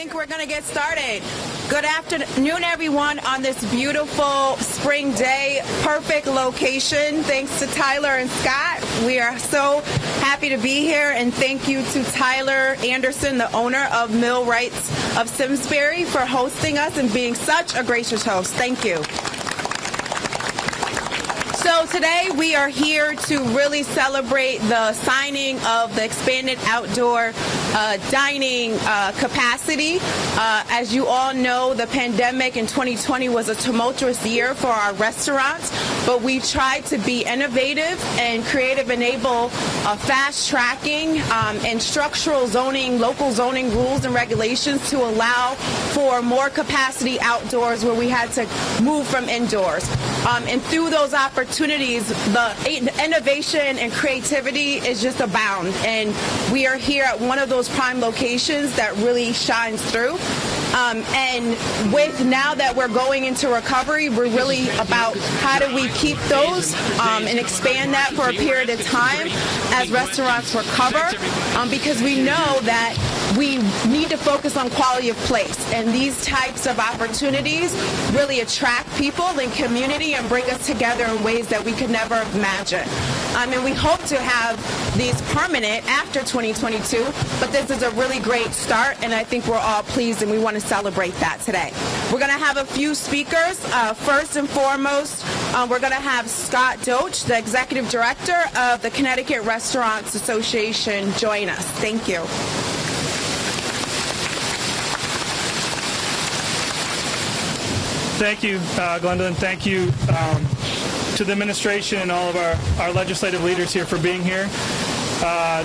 think we're going to get started. Good afternoon, everyone, on this beautiful spring day. Perfect location. Thanks to Tyler and Scott. We are so happy to be here, and thank you to Tyler Anderson, the owner of Millwrights of Simsbury, for hosting us and being such a gracious host. Thank you. So today we are here to really celebrate the signing of the expanded outdoor dining capacity. As you all know, the pandemic in 2020 was a tumultuous year for our restaurants, but we tried to be innovative and creative, enable fast tracking and structural zoning, local zoning rules and regulations to allow for more capacity outdoors where we had to move from indoors. And through those opportunities, the innovation and creativity is just abound. And we are here at one of those prime locations that really shines through. And with now that we're going into recovery, we're really about how do we keep those and expand that for a period of time as restaurants recover, because we know that we need to focus on quality of place, and these types of opportunities really attract people and community and bring us together in ways that we could never imagine. And we hope to have these permanent after 2022, but this is a really great start, and I think we're all pleased, and we want to celebrate that today. We're going to have a few speakers. First and foremost, we're going to have Scott Doach, the Executive Director of the Connecticut Restaurants Association, join us. Thank you. Thank you, Glendon. Thank you to the administration and all of our legislative leaders here for being here.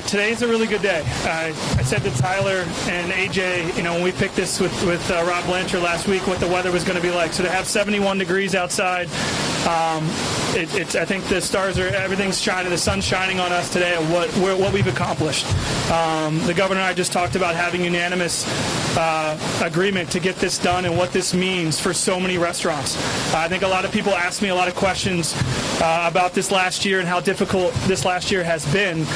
Today is a really good day. I said to Tyler and AJ, when we picked this with Rob Blanchard last week, what the weather was going to be like. So to have 71 degrees outside, I think the stars everything's shining, the sun's shining on us today of what we've accomplished. The governor and I just talked about having unanimous agreement to get this done and what this means for so many restaurants. I think a lot of people ask me a lot of questions about this last year and how difficult this last year has been.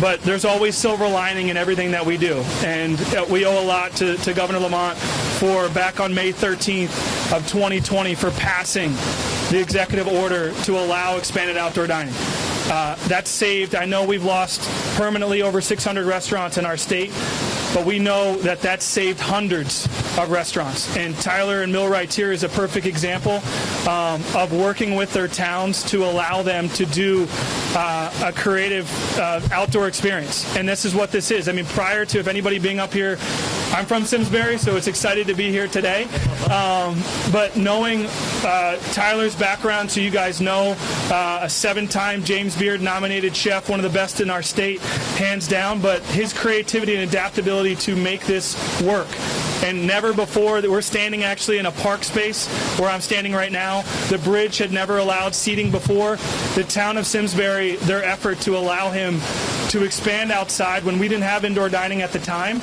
But there's always silver lining in everything that we do. And we owe a lot to Governor Lamont for back on May 13th of 2020 for passing the executive order to allow expanded outdoor dining. That's saved. I know we've lost permanently over 600 restaurants in our state, but we know that that's saved hundreds of restaurants. And Tyler and Millwrights here is a perfect example of working with their towns to allow them to do a creative outdoor experience. And this is what this is. I mean, prior to, if anybody being up here, I'm from Simsbury, so it's excited to be here today. But knowing Tyler's background, so you guys know, a 7-time James Beard nominated chef, one of the best in our state, hands down, but his creativity and adaptability to make this work. And never before, that we're standing actually in a park space where I'm standing right now. The bridge had never allowed seating before. The town of Simsbury, their effort to allow him to expand outside when we didn't have indoor dining at the time.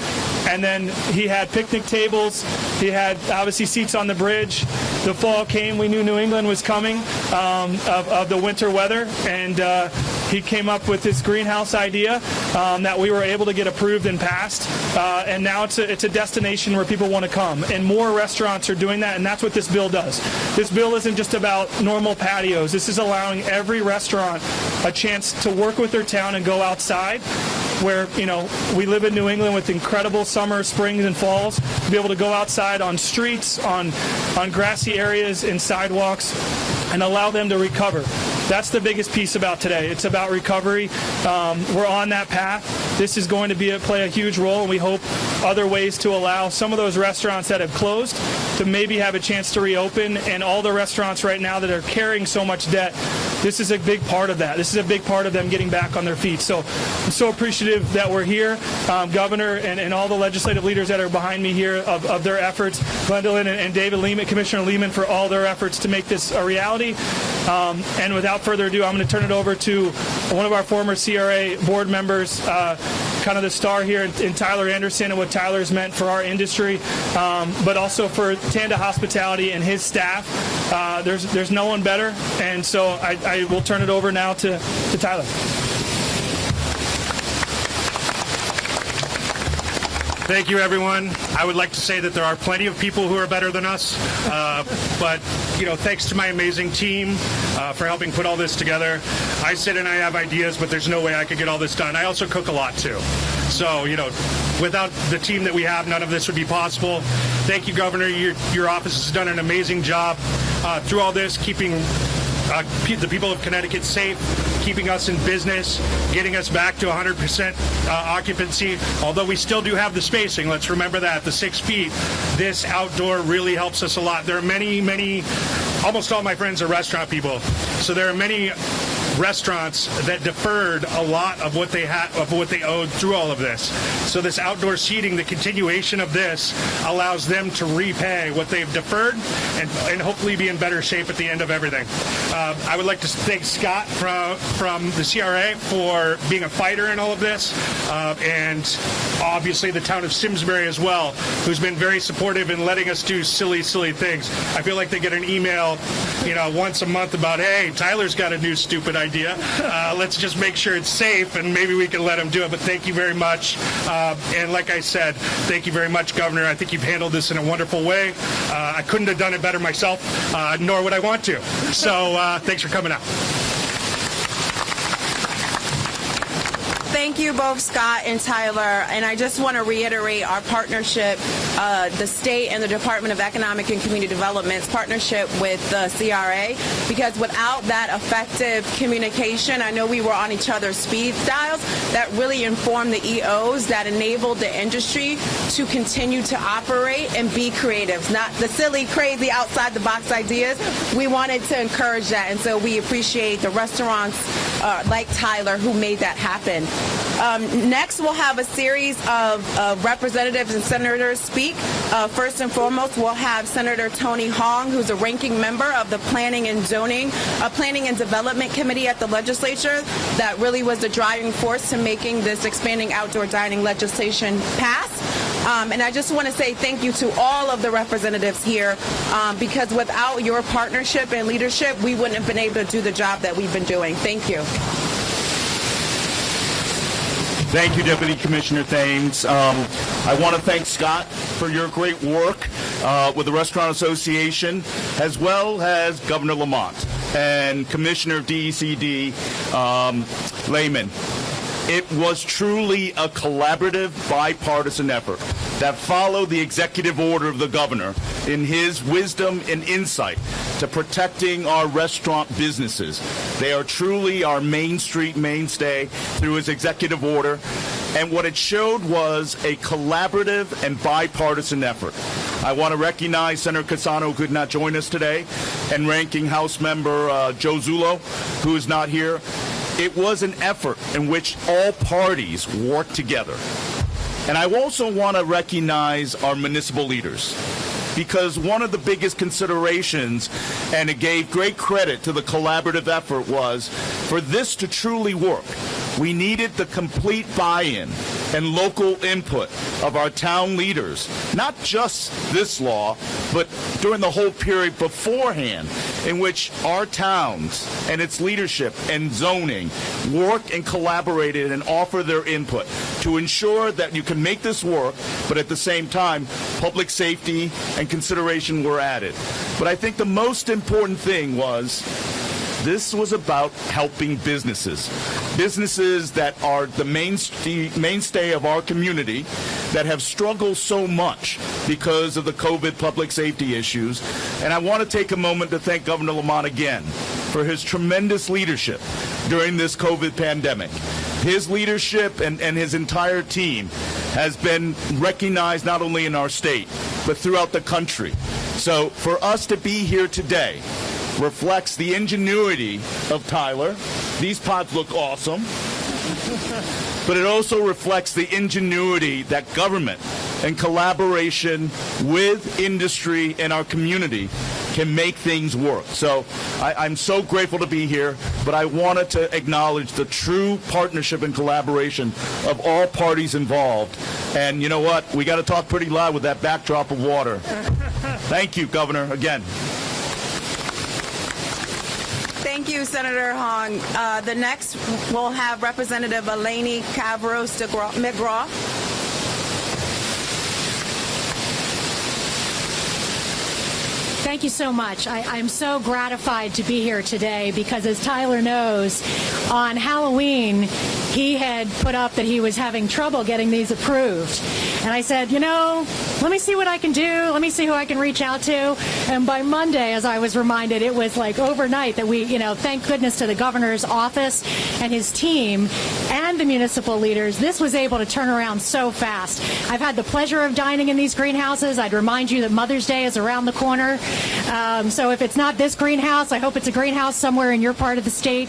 And then he had picnic tables. He had obviously seats on the bridge. The fall came. We knew New England was coming of the winter weather. And he came up with this greenhouse idea that we were able to get approved and passed. And now it's a destination where people want to come. And more restaurants are doing that, and that's what this bill does. This bill isn't just about normal patios. This is allowing every restaurant a chance to work with their town and go outside, where, we live in New England with incredible summer, springs, and falls, to be able to go outside on streets, on grassy areas and sidewalks, and allow them to recover. That's the biggest piece about today. It's about recovery. We're on that path. This is going to play a huge role, and we hope other ways to allow some of those restaurants that have closed to maybe have a chance to reopen, and all the restaurants right now that are carrying so much debt, this is a big part of that. This is a big part of them getting back on their feet. So I'm so appreciative that we're here. Governor and all the legislative leaders that are behind me here of their efforts. Gwendolyn and David Lehman, Commissioner Lehman, for all their efforts to make this a reality. And without further ado, I'm going to turn it over to one of our former CRA board members, kind of the star here in Tyler Anderson, and what Tyler's meant for our industry, but also for Tanda Hospitality and his staff. There's no one better, and so I will turn it over now to Tyler. Thank you, everyone. I would like to say that there are plenty of people who are better than us, but thanks to my amazing team for helping put all this together. I sit and I have ideas, but there's no way I could get all this done. I also cook a lot too, so without the team that we have, none of this would be possible. Thank you, Governor. Your office has done an amazing job through all this, keeping the people of Connecticut safe, keeping us in business, getting us back to 100% occupancy. Although we still do have the spacing, let's remember that, the 6 feet. This outdoor really helps us a lot. There are many, almost all my friends are restaurant people, so there are many restaurants that deferred a lot of what they owed through all of this. So this outdoor seating, the continuation of this, allows them to repay what they've deferred and hopefully be in better shape at the end of everything. I would like to thank Scott from the CRA for being a fighter in all of this, and obviously the town of Simsbury as well, who's been very supportive in letting us do silly things. I feel like they get an email, once a month about, hey, Tyler's got a new stupid idea. Let's just make sure it's safe, and maybe we can let him do it. But thank you very much. And like I said, thank you very much, Governor. I think you've handled this in a wonderful way. I couldn't have done it better myself, nor would I want to. So thanks for coming out. Thank you both, Scott and Tyler. And I just want to reiterate our partnership, the state and the Department of Economic and Community Development's partnership with the CRA, because without that effective communication, I know we were on each other's speed dials, that really informed the EOs, that enabled the industry to continue to operate and be creative, not the silly, crazy, outside-the-box ideas. We wanted to encourage that, and so we appreciate the restaurants like Tyler who made that happen. Next, we'll have a series of representatives and senators speak. First and foremost, we'll have Senator Tony Hong, who's a ranking member of the Planning and Development Committee at the legislature. That really was the driving force to making this expanding outdoor dining legislation pass. And I just want to say thank you to all of the representatives here, because without your partnership and leadership, we wouldn't have been able to do the job that we've been doing. Thank you. Thank you, Deputy Commissioner Thames. I want to thank Scott for your great work with the Restaurant Association, as well as Governor Lamont and Commissioner of DECD, Lamont. It was truly a collaborative, bipartisan effort that followed the executive order of the governor in his wisdom and insight to protecting our restaurant businesses. They are truly our Main Street mainstay through his executive order. And what it showed was a collaborative and bipartisan effort. I want to recognize Senator Cassano, who could not join us today, and Ranking House Member Joe Zullo, who is not here. It was an effort in which all parties worked together. And I also want to recognize our municipal leaders, because one of the biggest considerations, and it gave great credit to the collaborative effort, was for this to truly work, we needed the complete buy-in and local input of our town leaders, not just this law, but during the whole period beforehand, in which our towns and its leadership and zoning work and collaborated and offer their input to ensure that you can make this work, but at the same time, public safety and consideration were added. But I think the most important thing was this was about helping businesses that are the mainstay of our community, that have struggled so much because of the COVID public safety issues. And I want to take a moment to thank Governor Lamont again for his tremendous leadership during this COVID pandemic. His leadership and his entire team has been recognized not only in our state, but throughout the country. So for us to be here today reflects the ingenuity of Tyler. These pods look awesome. But it also reflects the ingenuity that government and collaboration with industry and our community can make things work. So I'm so grateful to be here, but I wanted to acknowledge the true partnership and collaboration of all parties involved. And you know what? We got to talk pretty loud with that backdrop of water. Thank you, Governor, again. Thank you, Senator Hong. The next, we'll have Representative Eleni Kavros-McGraw. Thank you so much. I'm so gratified to be here today because, as Tyler knows, on Halloween, he had put up that he was having trouble getting these approved. And I said, let me see what I can do. Let me see who I can reach out to. And by Monday, as I was reminded, it was like overnight that we, thank goodness to the governor's office and his team and the municipal leaders, this was able to turn around so fast. I've had the pleasure of dining in these greenhouses. I'd remind you that Mother's Day is around the corner. So if it's not this greenhouse, I hope it's a greenhouse somewhere in your part of the state.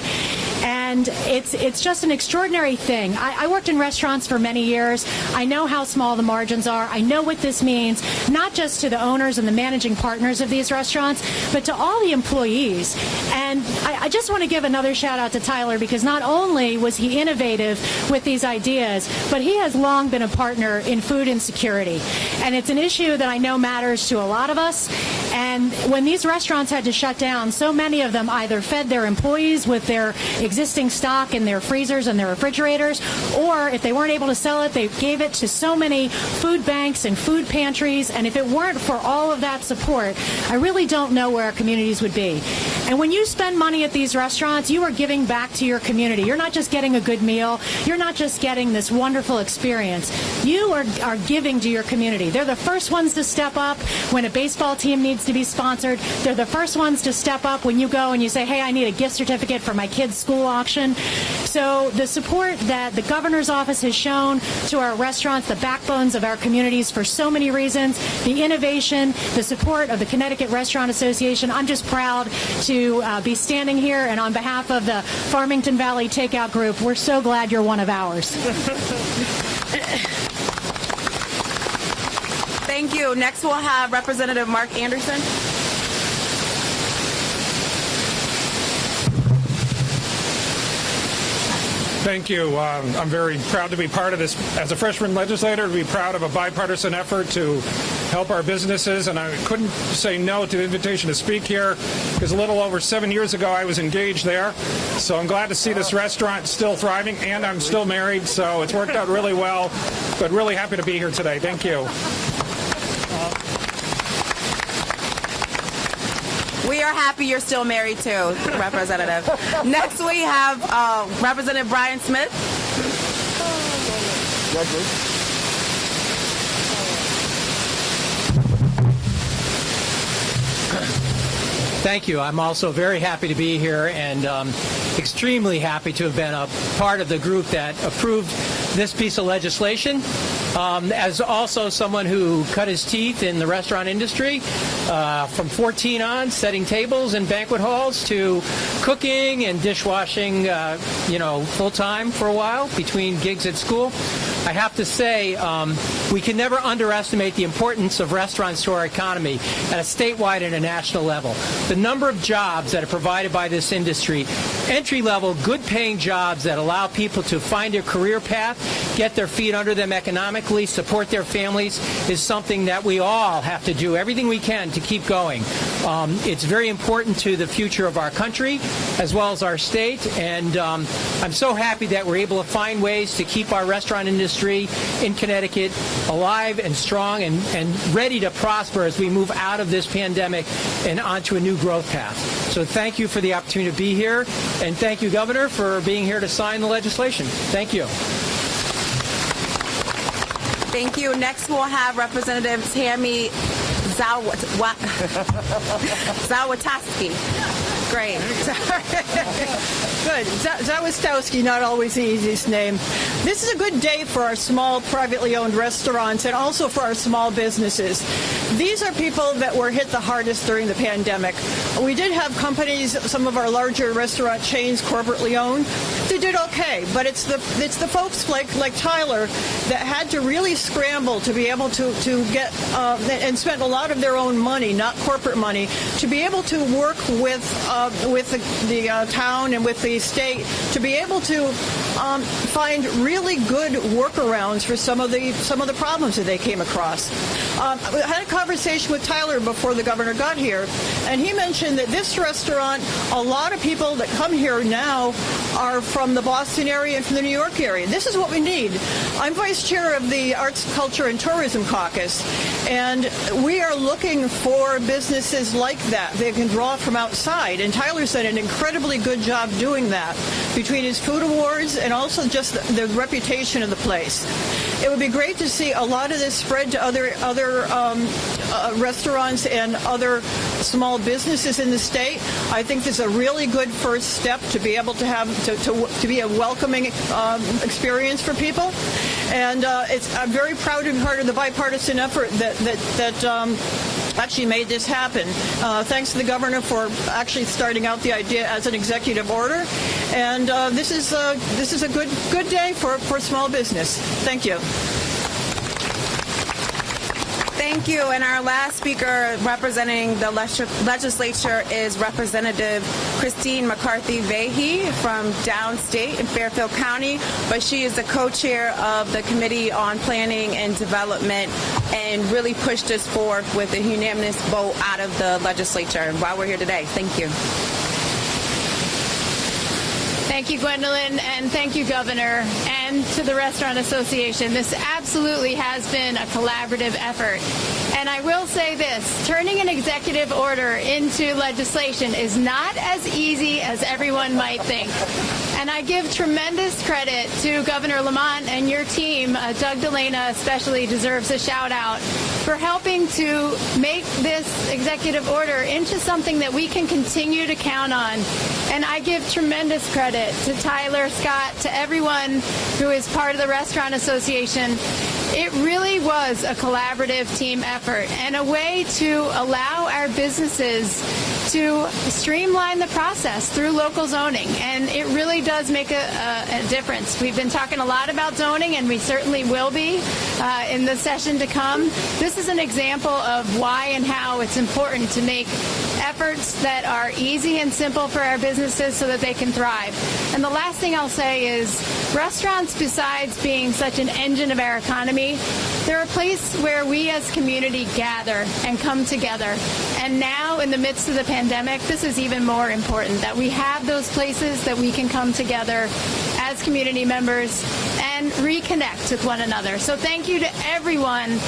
And it's just an extraordinary thing. I worked in restaurants for many years. I know how small the margins are. I know what this means, not just to the owners and the managing partners of these restaurants, but to all the employees. And I just want to give another shout out to Tyler, because not only was he innovative with these ideas, but he has long been a partner in food insecurity. And it's an issue that I know matters to a lot of us. And when these restaurants had to shut down, so many of them either fed their employees with their existing stock in their freezers and their refrigerators, or if they weren't able to sell it, they gave it to so many food banks and food pantries. And if it weren't for all of that support, I really don't know where our communities would be. And when you spend money at these restaurants, you are giving back to your community. You're not just getting a good meal. You're not just getting this wonderful experience. You are giving to your community. They're the first ones to step up when a baseball team needs to be sponsored. They're the first ones to step up when you go and you say, hey, I need a gift certificate for my kid's school auction. So the support that the governor's office has shown to our restaurants, the backbones of our communities for so many reasons, the innovation, the support of the Connecticut Restaurant Association, I'm just proud to be standing here. And on behalf of the Farmington Valley Takeout Group, we're so glad you're one of ours. Thank you. Next, we'll have Representative Mark Anderson. Thank you. I'm very proud to be part of this. As a freshman legislator, to be proud of a bipartisan effort to help our businesses, and I couldn't say no to the invitation to speak here, because a little over 7 years ago I was engaged there. So I'm glad to see this restaurant still thriving, and I'm still married, so it's worked out really well, but really happy to be here today. Thank you. We are happy you're still married too, Representative. Next, we have Representative Brian Smith. Thank you. I'm also very happy to be here, and extremely happy to have been a part of the group that approved this piece of legislation. As also someone who cut his teeth in the restaurant industry, from 14 on, setting tables in banquet halls, to cooking and dishwashing, full-time for a while between gigs at school. I have to say, we can never underestimate the importance of restaurants to our economy at a statewide and a national level. The number of jobs that are provided by this industry, entry-level, good-paying jobs that allow people to find their career path, get their feet under them economically, support their families, is something that we all have to do everything we can to keep going. It's very important to the future of our country as well as our state, and I'm so happy that we're able to find ways to keep our restaurant industry in Connecticut alive and strong and ready to prosper as we move out of this pandemic and onto a new growth path. So thank you for the opportunity to be here, and thank you, Governor, for being here to sign the legislation. Thank you. Thank you. Next, we'll have Representative Tammy Zawatowski. Great. Good. Zawistowski, not always the easiest name. This is a good day for our small, privately owned restaurants and also for our small businesses. These are people that were hit the hardest during the pandemic. We did have companies, some of our larger restaurant chains, corporately owned. They did okay, but it's the folks like Tyler that had to really scramble to be able to get and spent a lot of their own money, not corporate money, to be able to work with the town and with the state to be able to find really good workarounds for some of the problems that they came across. I had a conversation with Tyler before the governor got here, and he mentioned that this restaurant, a lot of people that come here now are from the Boston area and from the New York area. This is what we need. I'm vice chair of the Arts, Culture, and Tourism Caucus, and we are looking for businesses like that. They can draw from outside, and Tyler's done an incredibly good job doing that between his food awards and also just the reputation of the place. It would be great to see a lot of this spread to other restaurants and other small businesses in the state. I think this is a really good first step to be able to have to be a welcoming experience for people. And I'm very proud to be part of the bipartisan effort that actually made this happen. Thanks to the governor for actually starting out the idea as an executive order. And this is a good day for small business. Thank you. Thank you. And our last speaker representing the legislature is Representative Christine McCarthy-Vahey from downstate in Fairfield County, but she is the co-chair of the Committee on Planning and Development and really pushed us forward with a unanimous vote out of the legislature. And while we're here today, thank you. Thank you, Gwendolyn, and thank you, Governor, and to the Restaurant Association. This absolutely has been a collaborative effort. And I will say this, turning an executive order into legislation is not as easy as everyone might think. And I give tremendous credit to Governor Lamont and your team. Doug DeLena especially deserves a shout out for helping to make this executive order into something that we can continue to count on. And I give tremendous credit to Tyler, Scott, to everyone who is part of the Restaurant Association. It really was a collaborative team effort and a way to allow our businesses to streamline the process through local zoning. And it really does make a difference. We've been talking a lot about zoning, and we certainly will be in the session to come. This is an example of why and how it's important to make efforts that are easy and simple for our businesses so that they can thrive. And the last thing I'll say is restaurants, besides being such an engine of our economy, they're a place where we as community gather and come together. And now, in the midst of the pandemic, this is even more important, that we have those places that we can come together as community members and reconnect with one another. So thank you to everyone.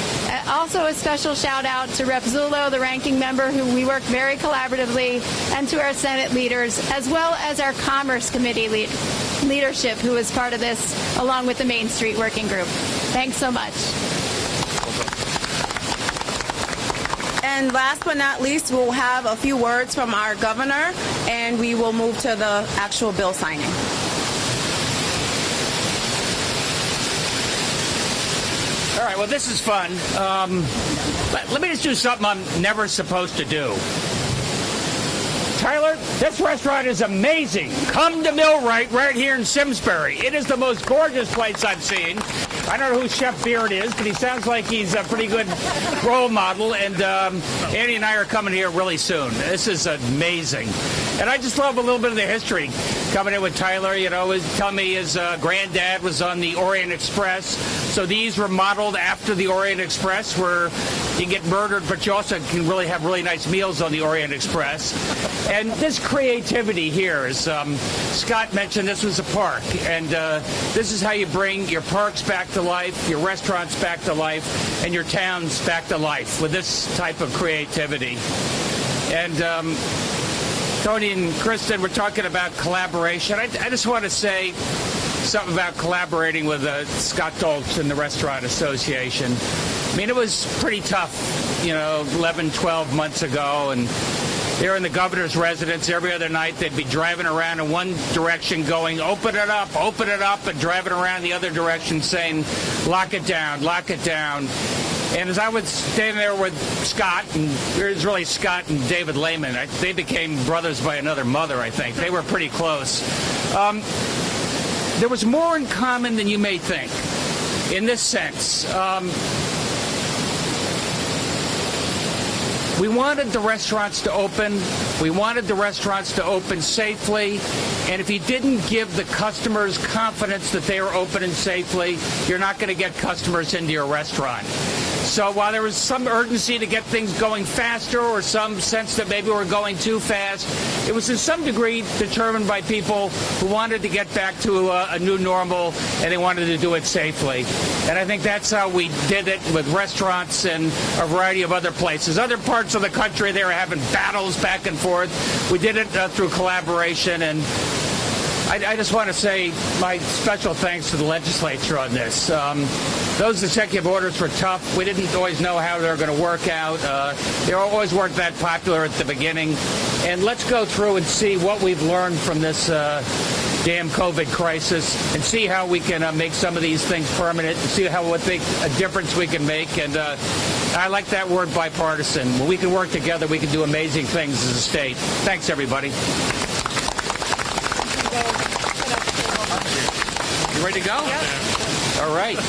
Also a special shout out to Rep. Zullo, the ranking member, who we work very collaboratively, and to our Senate leaders, as well as our Commerce Committee leadership, who is part of this, along with the Main Street Working Group. Thanks so much. And last but not least, we'll have a few words from our governor, and we will move to the actual bill signing. All right, well, this is fun. Let me just do something I'm never supposed to do. Tyler, this restaurant is amazing. Come to Millwright right here in Simsbury. It is the most gorgeous place I've seen. I don't know who Chef Beard is, but he sounds like he's a pretty good role model. And Andy and I are coming here really soon. This is amazing. And I just love a little bit of the history. Coming in with Tyler, you know, was telling me his granddad was on the Orient Express. So these were modeled after the Orient Express, where you can get murdered, but you also can really have really nice meals on the Orient Express. And this creativity here, as Scott mentioned, this was a park. And this is how you bring your parks back to life, your restaurants back to life, and your towns back to life with this type of creativity. And Tony and Kristen were talking about collaboration. I just want to say something about collaborating with Scott Dolch and the Restaurant Association. I mean, it was pretty tough, you know, 11, 12 months ago, and they were in the governor's residence every other night. They'd be driving around in one direction going, open it up, and driving around the other direction saying, lock it down, lock it down. And as I was standing there with Scott, and it was really Scott and David Lehman, they became brothers by another mother, I think. They were pretty close. There was more in common than you may think in this sense. We wanted the restaurants to open. We wanted the restaurants to open safely. And if you didn't give the customers confidence that they are opening safely, you're not going to get customers into your restaurant. So while there was some urgency to get things going faster or some sense that maybe we're going too fast, it was in some degree determined by people who wanted to get back to a new normal, and they wanted to do it safely. And I think that's how we did it with restaurants and a variety of other places. Other parts of the country, they were having battles back and forth. We did it through collaboration, and I just want to say my special thanks to the legislature on this. Those executive orders were tough. We didn't always know how they were going to work out. They always weren't that popular at the beginning. And let's go through and see what we've learned from this damn COVID crisis and see how we can make some of these things permanent and see what big a difference we can make. And I like that word bipartisan. When we can work together, we can do amazing things as a state. Thanks, everybody. You ready to go? Yep. All right. You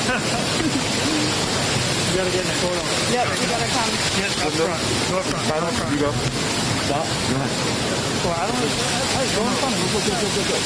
gotta get in the photo. Yep, you gotta come. Yes, up front. Go up front. Go up front. You go. Stop. Go ahead. Well, I don't know. Hey, go in front of me. Go.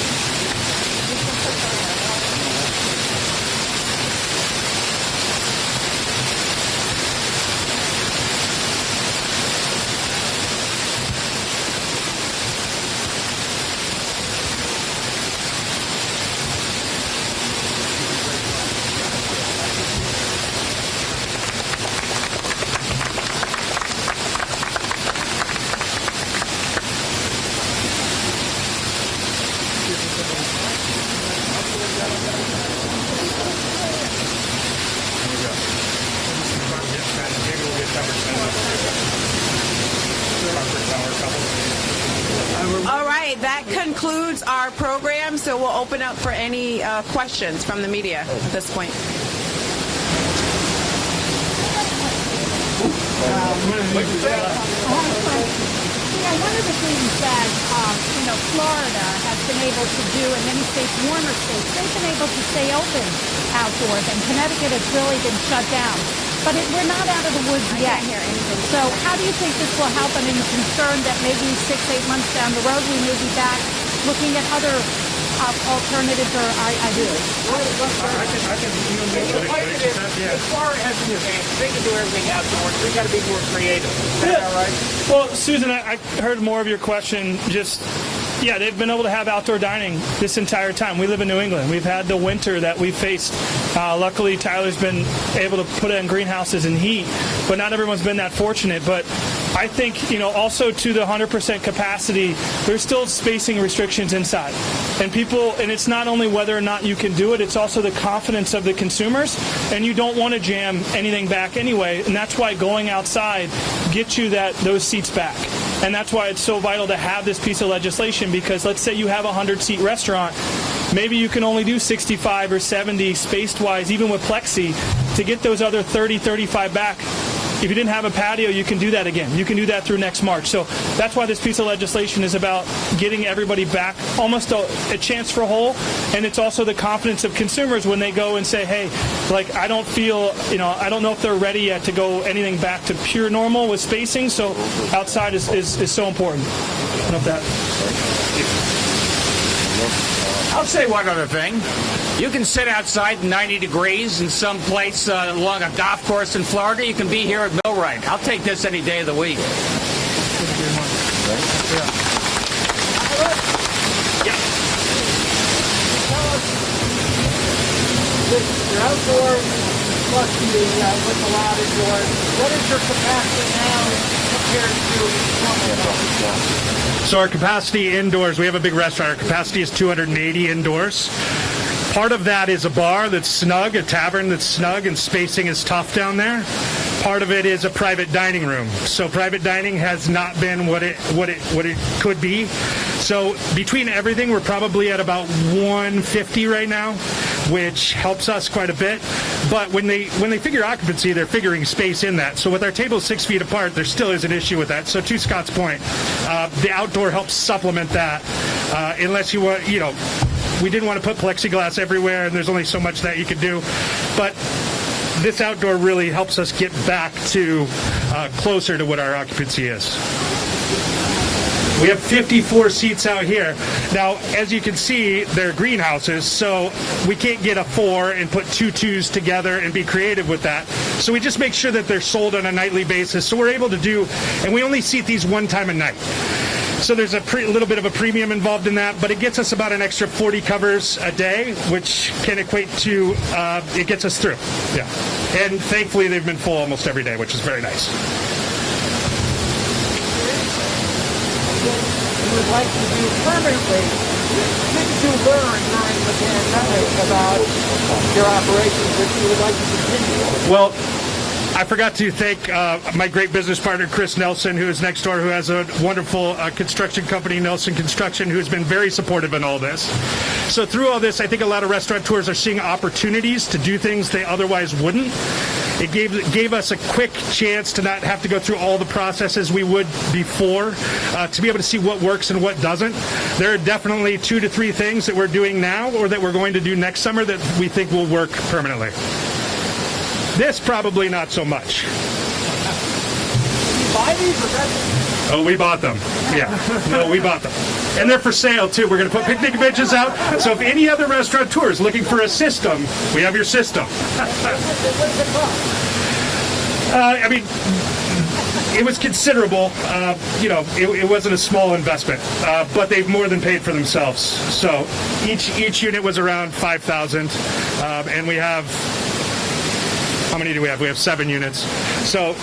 All right, that concludes our program, so we'll open up for any questions from the media at this point. One of the things that Florida has been able to do, and many states, warmer states, they've been able to stay open outdoors, and Connecticut has really been shut down. But we're not out of the woods yet. So how do you think this will help? I mean, concerned that maybe 6-8 months down the road we may be back looking at other alternatives or ideas. As far as in advance, they can do everything outdoors. We got to be more creative. Is that all right? Well, Susan, I heard more of your question. Yeah, they've been able to have outdoor dining this entire time. We live in New England. We've had the winter that we faced. Luckily, Tyler's been able to put in greenhouses and heat, but not everyone's been that fortunate. But I think, also to the 100% capacity, there's still spacing restrictions inside. And it's not only whether or not you can do it, it's also the confidence of the consumers. And you don't want to jam anything back anyway. And that's why going outside gets you those seats back. And that's why it's so vital to have this piece of legislation, because let's say you have a 100-seat restaurant. Maybe you can only do 65 or 70 spaced-wise, even with plexi, to get those other 30, 35 back. If you didn't have a patio, you can do that again. You can do that through next March. So that's why this piece of legislation is about getting everybody back, almost a chance for a whole. And it's also the confidence of consumers when they go and say, hey, I don't feel, I don't know if they're ready yet to go anything back to pure normal with spacing. So outside is so important. I don't know if that... I'll say one other thing. You can sit outside in 90 degrees in some place along a golf course in Florida. You can be here at Millwright. I'll take this any day of the week. Yeah. Your outdoor plus with the loud indoors, what is your capacity now compared to normal? So our capacity indoors, we have a big restaurant. Our capacity is 280 indoors. Part of that is a bar that's snug, a tavern that's snug, and spacing is tough down there. Part of it is a private dining room. So private dining has not been what it could be. So between everything, we're probably at about 150 right now, which helps us quite a bit. But when they figure occupancy, they're figuring space in that. So with our tables 6 feet apart, there still is an issue with that. So to Scott's point, the outdoor helps supplement that, unless you want, we didn't want to put plexiglass everywhere, and there's only so much that you could do. But this outdoor really helps us get back to closer to what our occupancy is. We have 54 seats out here. Now, as you can see, they're greenhouses, so we can't get a 4 and put 2 2s together and be creative with that. So we just make sure that they're sold on a nightly basis. So we're able to do, and we only seat these one time a night. So there's a little bit of a premium involved in that, but it gets us about an extra 40 covers a day, which can equate to, it gets us through. Yeah. And thankfully, they've been full almost every day, which is very nice. You would like to do permanently. Didn't you learn during the pandemic about your operations that you would like to continue? Well, I forgot to thank my great business partner, Chris Nelson, who is next door, who has a wonderful construction company, Nelson Construction, who has been very supportive in all this. So through all this, I think a lot of restaurateurs are seeing opportunities to do things they otherwise wouldn't. It gave us a quick chance to not have to go through all the processes we would before, to be able to see what works and what doesn't. There are definitely 2 to 3 things that we're doing now or that we're going to do next summer that we think will work permanently. This probably not so much. You buy these or rent? Oh, we bought them. Yeah. No, we bought them. And they're for sale, too. We're going to put picnic benches out. So if any other restaurateur is looking for a system, we have your system. What does it cost? I mean, it was considerable. It wasn't a small investment, but they've more than paid for themselves. So each unit was around $5,000, and we have, how many do we have? We have 7 units. So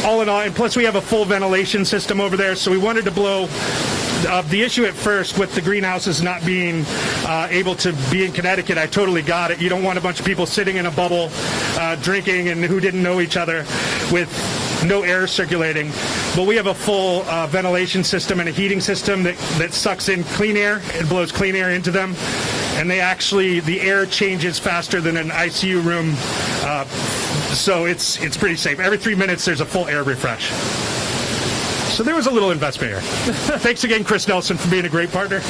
all in all, and plus we have a full ventilation system over there. So we wanted to blow. The issue at first with the greenhouses not being able to be in Connecticut, I totally got it. You don't want a bunch of people sitting in a bubble, drinking, and who didn't know each other with no air circulating. But we have a full ventilation system and a heating system that sucks in clean air and blows clean air into them. And the air changes faster than an ICU room. So it's pretty safe. Every 3 minutes, there's a full air refresh. So there was a little investment here. Thanks again, Chris Nelson, for being a great partner.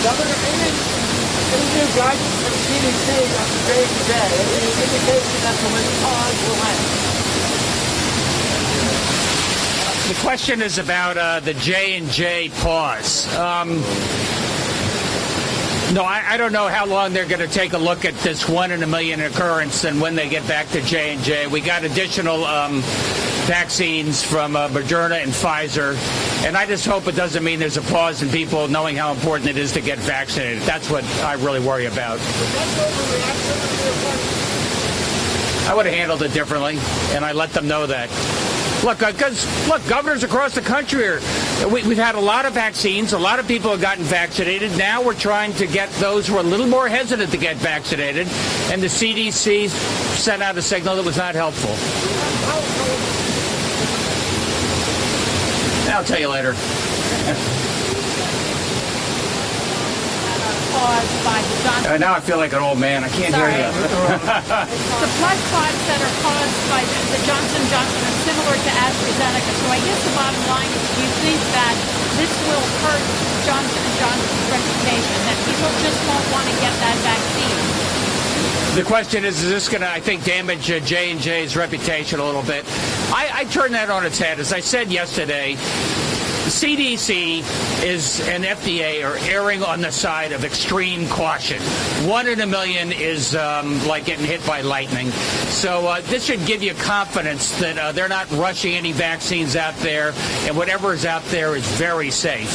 Governor, any new guidance from CDC on the J&J? Any indication as to when the pause will end? The question is about the J&J pause. No, I don't know how long they're going to take a look at this 1 in a million occurrence and when they get back to J&J. We got additional vaccines from Moderna and Pfizer, and I just hope it doesn't mean there's a pause in people knowing how important it is to get vaccinated. That's what I really worry about. I would have handled it differently, and I let them know that. Look, governors across the country we've had a lot of vaccines. A lot of people have gotten vaccinated. Now we're trying to get those who are a little more hesitant to get vaccinated, and the CDC sent out a signal that was not helpful. I'll tell you later. Caused by the Johnson. Now I feel like an old man. I can't hear you. The blood clots that are caused by the Johnson & Johnson are similar to AstraZeneca. So I guess the bottom line is, do you think that this will hurt Johnson & Johnson's reputation, that people just won't want to get that vaccine? The question is this going to, I think, damage J&J's reputation a little bit? I turn that on its head. As I said yesterday, the CDC and FDA are erring on the side of extreme caution. 1 in a million is like getting hit by lightning. So this should give you confidence that they're not rushing any vaccines out there, and whatever is out there is very safe.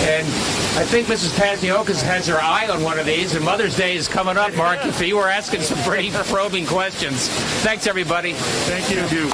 And I think Mrs. Paziokas has her eye on one of these, and Mother's Day is coming up, Mark. You were asking some pretty probing questions. Thanks, everybody. Thank you.